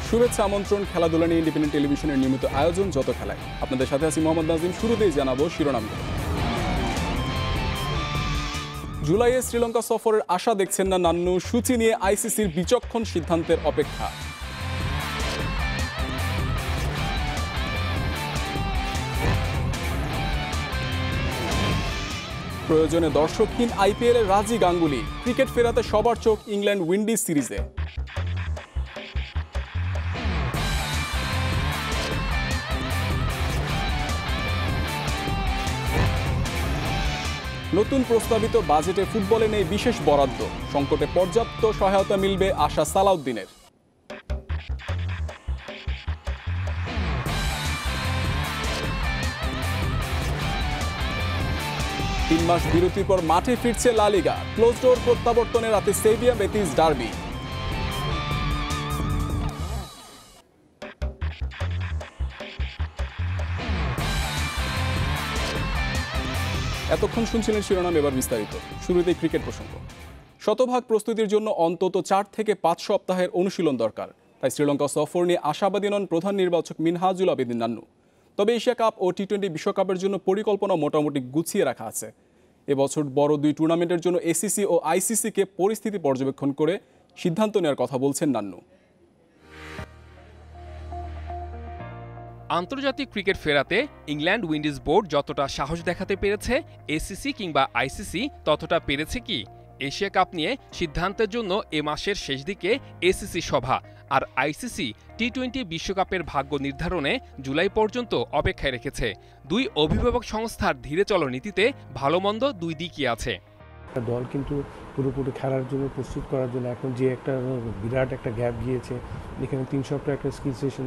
শুভেচ্ছা আমন্ত্রণ খেলাধুলা নিয়ে ইন্ডিপেন্ডেন্ট টেলিভিশনের নিয়মিত আয়োজন যত খেলায়। আপনাদের সাথে আছি মোহাম্মদ নাজিম। শুরুতেই জানাবো শিরোনামগুলো। জুলাইয়ে শ্রীলঙ্কা সফরের আশা দেখছেন না নান্নু, সূচি নিয়ে আইসিসির বিচক্ষণ সিদ্ধান্তের অপেক্ষা। প্রয়োজনে দর্শকহীন আইপিএলে রাজি গাঙ্গুলি, ক্রিকেট ফেরাতে সবার চোখ ইংল্যান্ড উইন্ডিজ সিরিজে। নতুন প্রস্তাবিত বাজেটে ফুটবলে নেই বিশেষ বরাদ্দ, সংকটে পর্যাপ্ত সহায়তা মিলবে আশা সালাউদ্দিনের। 3 মাস বিরতির পর মাঠে ফিরছে লা লিগা, ক্লোজ ডোর প্রত্যাবর্তনে রাতে সেভিয়া বেতিস ডার্বি। এতক্ষণ শুনছিলেন শিরোনাম, এবার বিস্তারিত। শুরুতেই ক্রিকেট প্রসঙ্গ। শতভাগ প্রস্তুতির জন্য অন্তত 4 থেকে 5 সপ্তাহের অনুশীলন দরকার। তাই শ্রীলঙ্কা সফর নিয়ে আশাবাদী নন প্রধান নির্বাচক মিনহাজুল আবেদিন নান্নু। তবে এশিয়া কাপ ও টি-20 বিশ্বকাপের জন্য পরিকল্পনা মোটামুটি গুছিয়ে রাখা আছে। এবছর বড় 2 টুর্নামেন্টের জন্য এসিসি ও আইসিসিকে পরিস্থিতি পর্যবেক্ষণ করে সিদ্ধান্ত নেওয়ার কথা বলছেন নান্নু। আন্তর্জাতিক ক্রিকেট ফেরাতে ইংল্যান্ড উইন্ডিজ বোর্ড যতটা সাহস দেখাতে পেরেছে, এসিসি কিংবা আইসিসি ততটা পেরেছে কি? এশিয়া কাপ নিয়ে সিদ্ধান্তের জন্য এ মাসের শেষ দিকে এসিসি সভা, আর আইসিসি টি-20 বিশ্বকাপের ভাগ্য নির্ধারণে জুলাই পর্যন্ত অপেক্ষায় রেখেছে। 2 অভিভাবক সংস্থার ধীরে চলো নীতিতে ভালো মন্দ 2 দিকই আছে। দল কিন্তু পুরোপুরি খেলার জন্য প্রস্তুত করার জন্য এখন যে একটা বিরাট একটা গ্যাপ গিয়েছে, এখানে 3 সপ্তাহ একটা skill session,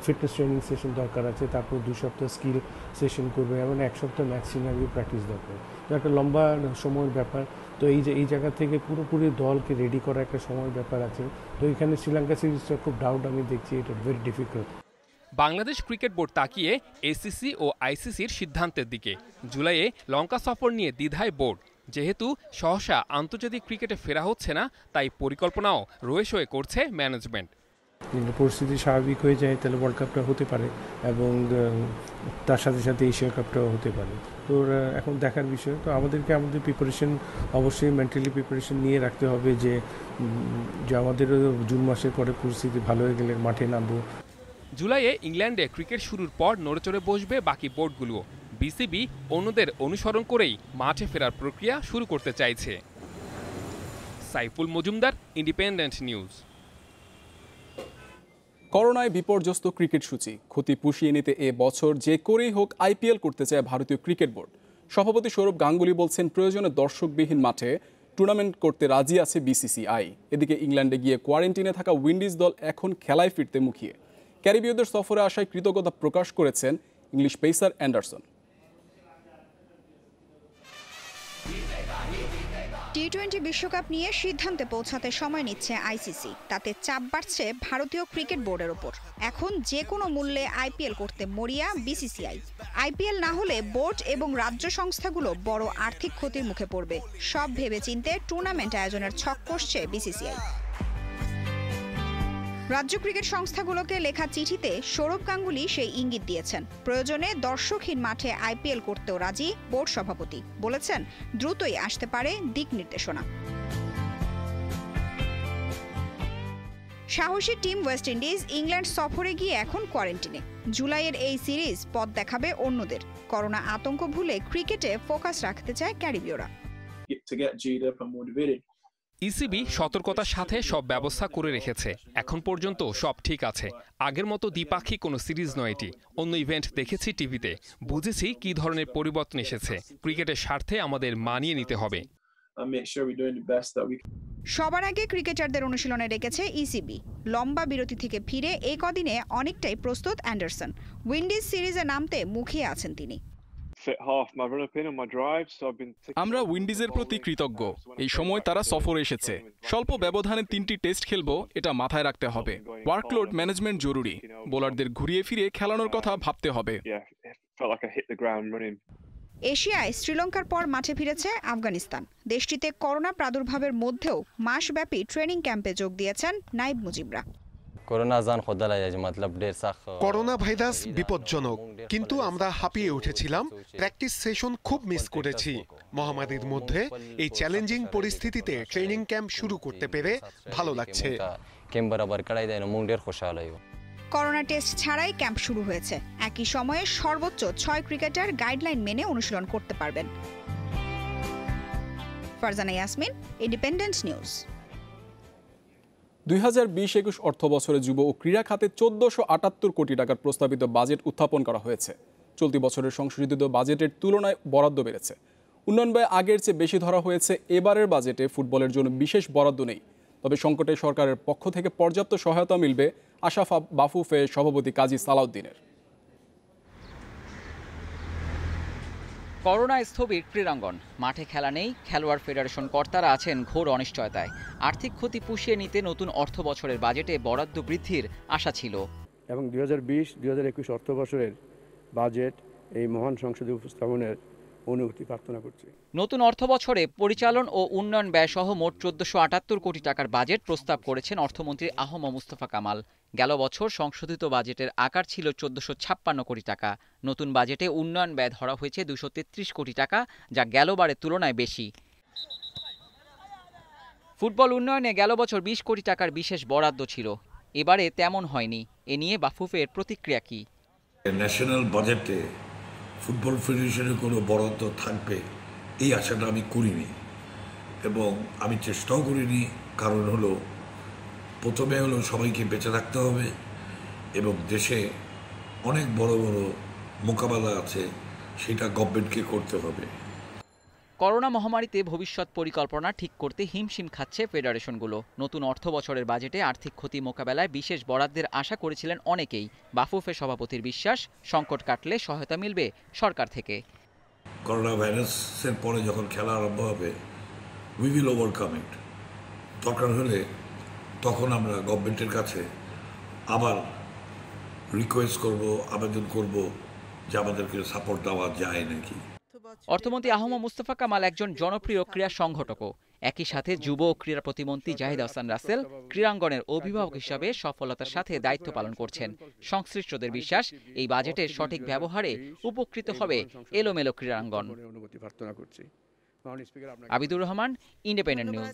fitness training session দরকার আছে, তারপর 2 সপ্তাহ স্কিল সেশন করবে, এবং 1 সপ্তাহ ম্যাচ সিনারিও প্র্যাকটিস দরকার। তো একটা লম্বা সময়ের ব্যাপার। তো এই জায়গা থেকে পুরোপুরি দলকে রেডি করা একটা সময়ের ব্যাপার আছে। তো এখানে শ্রীলঙ্কা সিরিজটা খুব ডাউট আমি দেখছি, এটা very difficult. Bangladesh cricket board তাকিয়ে এসিসি ও আইসিসির সিদ্ধান্তের দিকে। জুলাইয়ে লঙ্কা সফর নিয়ে দ্বিধায় বোর্ড। যেহেতু সহসা আন্তর্জাতিক ক্রিকেটে ফেরা হচ্ছে না, তাই পরিকল্পনাও রয়ে করছে ম্যানেজমেন্ট। পরিস্থিতি স্বাভাবিক হয়ে যায় তাহলে ওয়ার্ল্ড কাপটা হতে পারে, এবং তার সাথে সাথে এশিয়া কাপটাও হতে পারে। তো এখন দেখার বিষয়। তো আমাদের প্রিপারেশন অবশ্যই মেন্টালি প্রিপারেশন নিয়ে রাখতে হবে যে আমাদের জুন মাসের পরে পরিস্থিতি ভালো হয়ে গেলে মাঠে নামবো। জুলাইয়ে ইংল্যান্ডে ক্রিকেট শুরুর পর নড়েচড়ে বসবে বাকি বোর্ডগুলো। বিসিবি অন্যদের অনুসরণ করেই মাঠে ফেরার প্রক্রিয়া শুরু করতে চাইছে। Saiful Majumdar, independent news. করোনায় বিপর্যস্ত ক্রিকেট সূচি ক্ষতি পুষিয়ে নিতে এ বছর যে করেই হোক আইপিএল করতে চায় ভারতীয় ক্রিকেট বোর্ড। সভাপতি সৌরভ গাঙ্গুলি বলছেন, প্রয়োজনে দর্শকবিহীন মাঠে টুর্নামেন্ট করতে রাজি আছে বিসিসিআই। এদিকে ইংল্যান্ডে গিয়ে কোয়ারেন্টিনে থাকা উইন্ডিজ দল এখন খেলায় ফিরতে মুখিয়ে। ক্যারিবীয়দের সফরে আসায় কৃতজ্ঞতা প্রকাশ করেছেন ইংলিশ পেসার অ্যান্ডারসন। টি-20 বিশ্বকাপ নিয়ে সিদ্ধান্তে পৌঁছাতে সময় নিচ্ছে আইসিসি। তাতে চাপ বাড়ছে ভারতীয় ক্রিকেট বোর্ডের ওপর। এখন যে কোনো মূল্যে আইপিএল করতে মরিয়া বিসিসিআই। আইপিএল না হলে বোর্ড এবং রাজ্য সংস্থাগুলো বড় আর্থিক ক্ষতির মুখে পড়বে। সব ভেবেচিন্তে টুর্নামেন্ট আয়োজনের ছক কষছে বিসিসিআই। রাজ্য ক্রিকেট সংস্থাগুলোকে লেখা চিঠিতে সৌরভ গাঙ্গুলি সেই ইঙ্গিত দিয়েছেন। প্রয়োজনে দর্শকহীন মাঠে আইপিএল করতেও রাজি বোর্ড সভাপতি। বলেছেন, দ্রুতই আসতে পারে দিক নির্দেশনা। সাহসী টিম ওয়েস্ট ইন্ডিজ ইংল্যান্ড সফরে গিয়ে এখন কোয়ারেন্টিনে। জুলাইয়ের এই সিরিজ পথ দেখাবে অন্যদের। করোনা আতঙ্ক ভুলে ক্রিকেটে ফোকাস রাখতে চায় ক্যারিবীয়রা। ইসিবি সতর্কতার সাথে সব ব্যবস্থা করে রেখেছে। এখন পর্যন্ত সব ঠিক আছে। আগের মতো দ্বিপাক্ষিক কোনো সিরিজ নয় এটি। অন্য ইভেন্ট দেখেছি টিভিতে, বুঝেছি কি ধরনের পরিবর্তন এসেছে। ক্রিকেটের স্বার্থে আমাদের মানিয়ে নিতে হবে। সবার আগে ক্রিকেটারদের অনুশীলনে রেখেছে ইসিবি। লম্বা বিরতি থেকে ফিরে এই কদিনে অনেকটাই প্রস্তুত অ্যান্ডারসন। উইন্ডিজ সিরিজে নামতে মুখিয়ে আছেন তিনি। আমরা উইন্ডিজের প্রতি কৃতজ্ঞ। এই সময় তারা সফরে এসেছে, স্বল্প ব্যবধানে 3টি টেস্ট খেলবো, এটা মাথায় রাখতে হবে। ওয়ার্কলোড ম্যানেজমেন্ট জরুরি, বোলারদের ঘুরিয়ে ফিরিয়ে খেলানোর কথা ভাবতে হবে। এশিয়ায় শ্রীলঙ্কার পর মাঠে ফিরেছে আফগানিস্তান। দেশটিতে করোনা প্রাদুর্ভাবের মধ্যেও মাসব্যাপী ট্রেনিং ক্যাম্পে যোগ দিয়েছেন নাইব মুজিবরা। করোনা ভাইরাস বিপজ্জনক, কিন্তু আমরা হাঁপিয়ে উঠেছিলাম। প্র্যাকটিস সেশন খুব মিস করেছি। মহামারীর মধ্যে এই চ্যালেঞ্জিং পরিস্থিতিতে ট্রেনিং ক্যাম্প শুরু করতে পেরে ভালো লাগছে। করোনা টেস্ট ছাড়াই ক্যাম্প শুরু হয়েছে। একই সময়ে সর্বোচ্চ 6 ক্রিকেটার গাইডলাইন মেনে অনুশীলন করতে পারবেন। Farzana Yasmin, independent news. 2020-21 অর্থ বছরে যুব ও ক্রীড়া খাতে 1478 কোটি টাকার প্রস্তাবিত বাজেট উত্থাপন করা হয়েছে। চলতি বছরের সংশোধিত বাজেটের তুলনায় বরাদ্দ বেড়েছে। উন্নয়ন ব্যয় আগের চেয়ে বেশি ধরা হয়েছে। এবারের বাজেটে ফুটবলের জন্য বিশেষ বরাদ্দ নেই, তবে সংকটে সরকারের পক্ষ থেকে পর্যাপ্ত সহায়তা মিলবে আশা বাফুফে সভাপতি কাজী সালাউদ্দিনের। করোনা স্থবির ক্রীড়াঙ্গন, মাঠে খেলা নেই। খেলোয়াড় ফেডারেশন কর্তারা আছেন ঘোর অনিশ্চয়তায়। আর্থিক ক্ষতি পুষিয়ে নিতে নতুন অর্থ বছরের বাজেটে বরাদ্দ বৃদ্ধির আশা ছিল, এবং 2020-2021 অর্থ বছরের বাজেট এই মহান সংসদে উপস্থাপনের অনুমতি প্রার্থনা করছি। নতুন অর্থ বছরে পরিচালন ও উন্নয়ন ব্যয় সহ মোট 1478 কোটি টাকার বাজেট প্রস্তাব করেছেন অর্থমন্ত্রী আহম মুস্তফা কামাল। গেল বছর সংশোধিত বাজেটের আকার ছিল 1456 কোটি টাকা। নতুন বাজেটে উন্নয়ন ব্যয় ধরা হয়েছে 233 কোটি টাকা, যা গেলবারের তুলনায় বেশি। ফুটবল উন্নয়নে গেল বছর 20 কোটি টাকার বিশেষ বরাদ্দ ছিল, এবারে তেমন হয়নি। এ নিয়ে বাফুফের প্রতিক্রিয়া কি? ন্যাশনাল বাজেটে ফুটবল ফেডারেশনের কোনো বরাদ্দ থাকবে এই আশাটা আমি করিনি, এবং আমি চেষ্টাও করিনি। কারণ হলো, প্রথমে হলো সবাইকে বেঁচে থাকতে হবে, এবং দেশে অনেক বড় বড় মোকাবেলা আছে, সেটা গভর্নমেন্টকে করতে হবে। করোনা মহামারীতে ভবিষ্যৎ পরিকল্পনা ঠিক করতে হিমশিম খাচ্ছে ফেডারেশনগুলো। নতুন অর্থ বছরের বাজেটে আর্থিক ক্ষতি মোকাবেলায় বিশেষ বরাদ্দের আশা করেছিলেন অনেকেই। বাফুফে সভাপতির বিশ্বাস, সংকট কাটলে সহায়তা মিলবে সরকার থেকে। করোনা ভাইরাসের পরে যখন খেলা আরম্ভ হবে, উই উইল ওভারকাম ইট। দরকার হলে তখন আমরা গভর্নমেন্টের কাছে আবার রিকোয়েস্ট করব, আবেদন করব যে আমাদেরকে সাপোর্ট দেওয়া যায় নাকি। অর্থমন্ত্রী আহম মুস্তফা কামাল একজন জনপ্রিয় ক্রীড়া সংগঠকও। একই সাথে যুব ও ক্রীড়া প্রতিমন্ত্রী জাহিদ হাসান রাসেল ক্রীড়াঙ্গনের অভিভাবক হিসাবে সফলতার সাথে দায়িত্ব পালন করছেন। সংশ্লিষ্টদের বিশ্বাস, এই বাজেটের সঠিক ব্যবহারে উপকৃত হবে এলোমেলো ক্রীড়াঙ্গন। Abidur Rahman, Independent News.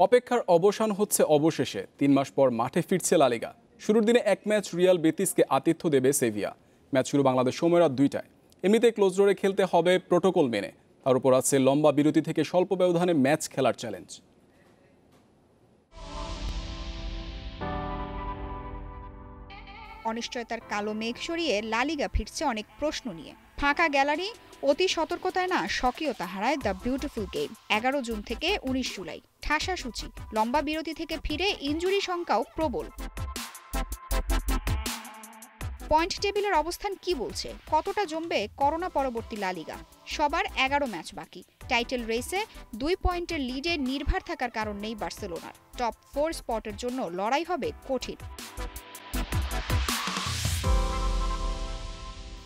অপেক্ষার অবসান হচ্ছে অবশেষে। 3 মাস পর মাঠে ফিরছে লা লিগা। শুরুর দিনে এক ম্যাচ রিয়াল বেতিসকে আতিথ্য দেবে সেভিয়া। ম্যাচ শুরু বাংলাদেশ সময় রাত 2টায়। এমনিতে ক্লোজ ডোরে খেলতে হবে প্রোটোকল মেনে। তার উপর আছে লম্বা বিরতি থেকে স্বল্প ব্যবধানে ম্যাচ খেলার চ্যালেঞ্জ। অনিশ্চয়তার কালো মেঘ সরিয়ে লা লিগা ফিরছে অনেক প্রশ্ন নিয়ে। ফাঁকা গ্যালারি, অতি সতর্কতায় না স্বকীয়তা হারায় দ্য বিউটিফুল গেম। 11 জুন থেকে 19 জুলাই ঠাসা সূচি। লম্বা বিরতি থেকে ফিরে ইনজুরি সংখ্যাও প্রবল। পয়েন্ট টেবিলের অবস্থান কি বলছে? কতটা জমবে করোনা পরবর্তী লা লিগা? সবার 11 ম্যাচ বাকি। টাইটেল রেসে 2 পয়েন্টের লিডে নির্ভর থাকার কারণ নেই বার্সেলোনার। টপ 4 স্পটের জন্য লড়াই হবে কঠিন।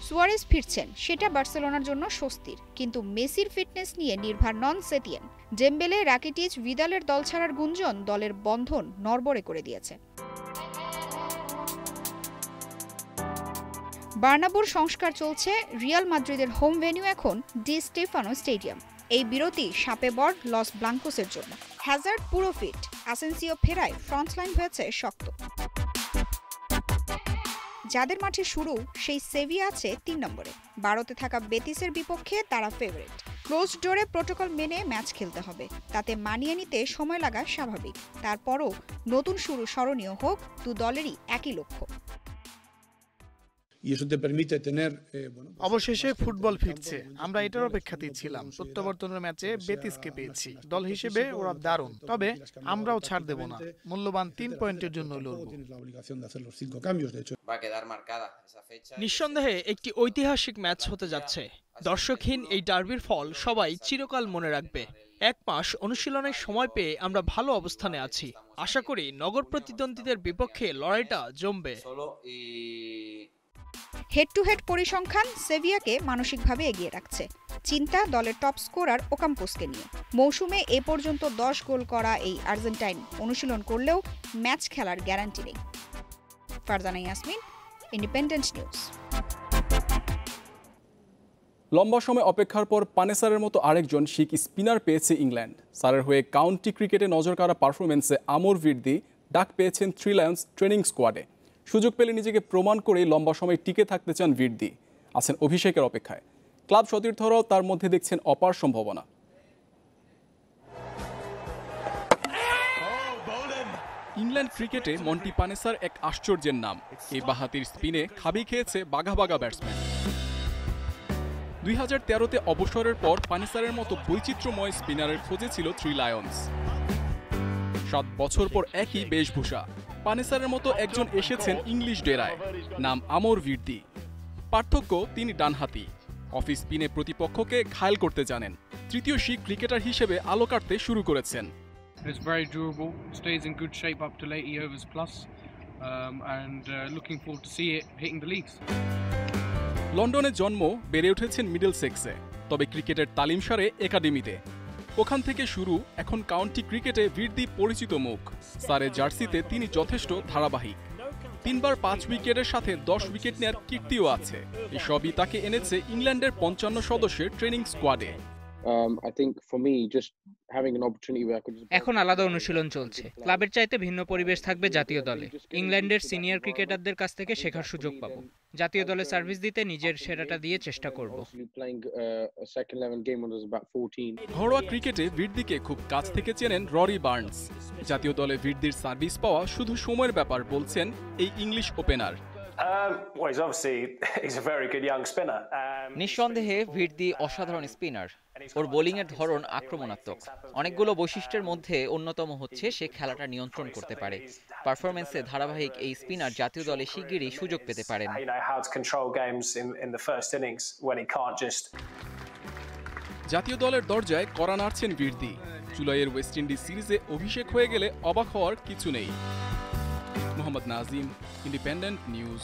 সুয়ারেজ ফিরছেন, সেটা বার্সেলোনার জন্য স্বস্তির, কিন্তু মেসির ফিটনেস নিয়ে নির্ভর নন সেটিয়েন। ডেম্বেলে, রাকিটিচ, ভিদালের দল ছাড়ার গুঞ্জন দলের বন্ধন নড়বড়ে করে দিয়েছে। বার্নাবুর সংস্কার চলছে। রিয়াল মাদ্রিদের হোম ভেন্যু এখন ডি স্টেফানো স্টেডিয়াম। এই বিরতি সাপে বর লস ব্লাঙ্কোসের জন্য। হ্যাজার্ড পুরো ফিট, অ্যাসেনসিও ফেরায় ফ্রন্টলাইন হয়েছে শক্ত। যাদের মাঠে শুরু, সেই সেভিয়া আছে 3 নম্বরে। 12তে থাকা বেতিসের বিপক্ষে তারা ফেভারিট। ক্লোজ ডোরে প্রোটোকল মেনে ম্যাচ খেলতে হবে, তাতে মানিয়ে নিতে সময় লাগা স্বাভাবিক। তারপরও নতুন শুরু স্মরণীয় হোক, 2 দলেরই একই লক্ষ্য। অবশেষে ফুটবল ফিরছে, আমরা এটার অপেক্ষাতেই ছিলাম। প্রত্যাবর্তনের ম্যাচে বেতিসকে পেয়েছি, দল হিসেবে ওরা দারুণ, তবে আমরাও ছাড় দেব না, মূল্যবান 3 পয়েন্টের জন্য লড়ব। নিঃসন্দেহে একটি ঐতিহাসিক ম্যাচ হতে যাচ্ছে। দর্শকহীন এই ডার্বির ফল সবাই চিরকাল মনে রাখবে। 1 মাস অনুশীলনের সময় পেয়ে আমরা ভালো অবস্থানে আছি। আশা করি নগর প্রতিদ্বন্দ্বীদের বিপক্ষে লড়াইটা জমবে। হেড টু হেড পরিসংখ্যান সেভিয়াকে মানসিকভাবে এগিয়ে রাখছে। চিন্তা দলের টপ স্কোরার ওকাম্পোসকে নিয়ে। মৌসুমে এ পর্যন্ত 10 গোল করা এই আর্জেন্টাইন অনুশীলন করলেও ম্যাচ খেলার গ্যারান্টি নেই। Farzana Yasmin, independent news. লম্বা সময় অপেক্ষার পর পানেসারের মতো আরেকজন শিক স্পিনার পেয়েছে ইংল্যান্ড। সারের হয়ে কাউন্টি ক্রিকেটে নজরকাড়া পারফরমেন্সে আমর ভির্দি ডাক পেয়েছেন 3 লায়ন্স ট্রেনিং স্কোয়াডে। সুযোগ পেলে নিজেকে প্রমাণ করেই লম্বা সময় টিকে থাকতে চান ভির্দি। আছেন অভিষেকের অপেক্ষায়। ক্লাব সতীর্থরাও তার মধ্যে দেখছেন অপার সম্ভাবনা। ইংল্যান্ড ক্রিকেটে মন্টি পানেসার এক আশ্চর্যের নাম। এই বাহাতির স্পিনে খাবি খেয়েছে বাঘা বাঘা ব্যাটসম্যান। 2013-তে অবসরের পর পানেসারের মতো বৈচিত্র্যময় স্পিনারের খোঁজে ছিল 3 লায়ন্স। 7 বছর পর একই বেশভূষা। পানেসারের মতো একজন এসেছেন ইংলিশ ডেরায়, নাম আমর ভির্দি। পার্থক্য, তিনি ডানহাতি। অফ স্পিনে প্রতিপক্ষকে ঘায়েল করতে জানেন। তৃতীয় শিক ক্রিকেটার হিসেবে আলো কাটতে শুরু করেছেন। It's very durable, stays in good shape up to late overs plus, and looking forward to see it hitting the leagues. লন্ডনে জন্ম, বেড়ে উঠেছেন মিডলসেক্সে, তবে ক্রিকেটের তালিম সারে একাডেমিতে। ওখান থেকে শুরু, এখন কাউন্টি ক্রিকেটে ভির্দি পরিচিত মুখ। সারের জার্সিতে তিনি যথেষ্ট ধারাবাহিক। 3 বার 5 উইকেটের সাথে 10 উইকেট নেয়ার কীর্তিও আছে। এসবই তাকে এনেছে ইংল্যান্ডের 55 সদস্যের ট্রেনিং স্কোয়াডে। এখন আলাদা অনুশীলন চলছে। ক্লাবের চাইতে ভিন্ন পরিবেশ থাকবে জাতীয় দলে। ইংল্যান্ডের সিনিয়র ক্রিকেটারদের কাছ থেকে শেখার সুযোগ পাবো। জাতীয় দলে সার্ভিস দিতে নিজের সেরাটা দিয়ে চেষ্টা করব। ঘরোয়া ক্রিকেটে ভির্দিকে খুব কাছ থেকে চেনেন ররি বার্নস। জাতীয় দলে ভির্দির সার্ভিস পাওয়া শুধু সময়ের ব্যাপার বলছেন এই ইংলিশ ওপেনার। নিঃসন্দেহে ভির্দি অসাধারণ স্পিনার। ওর বোলিংয়ের ধরন আক্রমণাত্মক। অনেকগুলো বৈশিষ্ট্যের মধ্যে অন্যতম হচ্ছে সে খেলাটা নিয়ন্ত্রণ করতে পারে। পারফরমেন্সে ধারাবাহিক এই স্পিনার জাতীয় দলে শিগগিরই সুযোগ পেতে পারেন। জাতীয় দলের দরজায় কড়া নাড়ছেন ভির্দি। জুলাইয়ের ওয়েস্ট ইন্ডিজ সিরিজে অভিষেক হয়ে গেলে অবাক হওয়ার কিছু নেই। Mohammad Nazim, Independent News.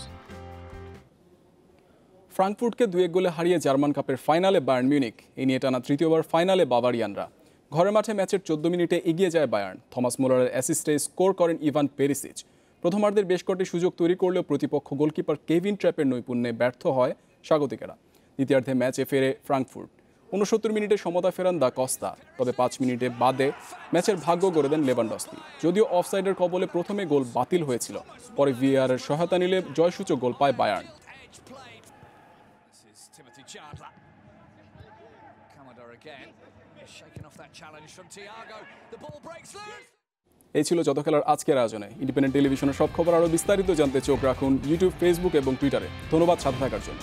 ফ্রাঙ্কফুর্টকে 2-1 গোলে হারিয়ে জার্মান কাপের ফাইনালে বায়ার্ন মিউনিখ। এই নিয়ে টানা তৃতীয়বার ফাইনালে বাভারিয়ানরা। ঘরের মাঠে ম্যাচের 14 মিনিটে এগিয়ে যায় বায়ার্ন। থমাস মুলারের অ্যাসিস্টে স্কোর করেন ইভান পেরিসিচ। প্রথমার্ধের বেশ কটি সুযোগ তৈরি করলেও প্রতিপক্ষ গোলকিপার কেভিন ট্র্যাপের নৈপুণ্যে ব্যর্থ হয় স্বাগতিকেরা। দ্বিতীয়ার্ধে ম্যাচে ফেরে ফ্রাঙ্কফুর্ট। 69 মিনিটে সমতা ফেরান দা কস্তা, তবে 5 মিনিটে বাদে ম্যাচের ভাগ্য গড়ে দেন লেভানডস্কি। যদিও অফসাইডের কবলে প্রথমে গোল বাতিল হয়েছিল, পরে ভিএআরের সহায়তা নিলে জয়সূচক গোল পায় বায়ার্ন। এই ছিল যত খেলার আজকের আয়োজনে। ইন্ডিপেন্ডেন্ট টেলিভিশনের সব খবর আরও বিস্তারিত জানতে চোখ রাখুন ইউটিউব, ফেসবুক এবং টুইটারে। ধন্যবাদ সাথে থাকার জন্য।